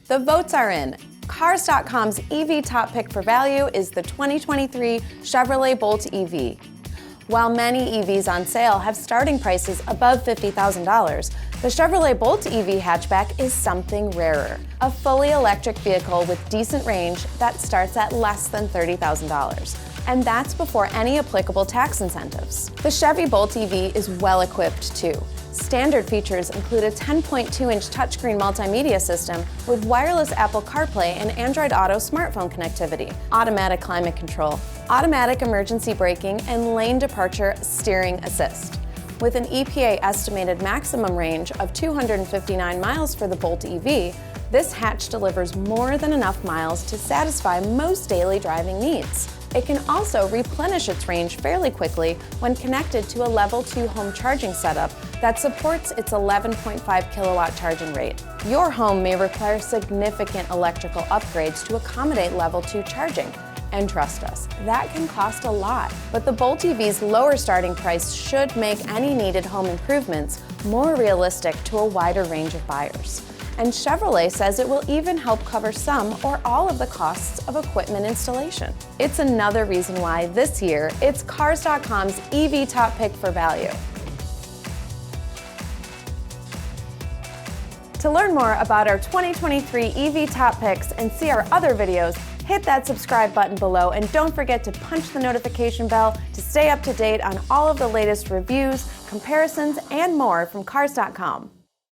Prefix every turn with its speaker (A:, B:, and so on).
A: The votes are in. Cars.com's EV top pick for value is the 2023 Chevrolet Bolt EV. While many EVs on sale have starting prices above $50,000, the Chevrolet Bolt EV hatchback is something rarer. A fully electric vehicle with decent range that starts at less than $30,000. And that's before any applicable tax incentives. The Chevy Bolt EV is well equipped too. Standard features include a 10.2-inch touchscreen multimedia system with wireless Apple CarPlay and Android Auto smartphone connectivity, automatic climate control, automatic emergency braking, and lane departure steering assist. With an EPA-estimated maximum range of 259 miles for the Bolt EV, this hatch delivers more than enough miles to satisfy most daily driving needs. It can also replenish its range fairly quickly when connected to a Level 2 home charging setup that supports its 11.5 kilowatt charging rate. Your home may require significant electrical upgrades to accommodate Level 2 charging. And trust us, that can cost a lot. But the Bolt EV's lower starting price should make any needed home improvements more realistic to a wider range of buyers. And Chevrolet says it will even help cover some or all of the costs of equipment installation. It's another reason why this year it's Cars.com's EV top pick for value. To learn more about our 2023 EV top picks and see our other videos, hit that subscribe button below and don't forget to punch the notification bell to stay up to date on all of the latest reviews, comparisons, and more from Cars.com.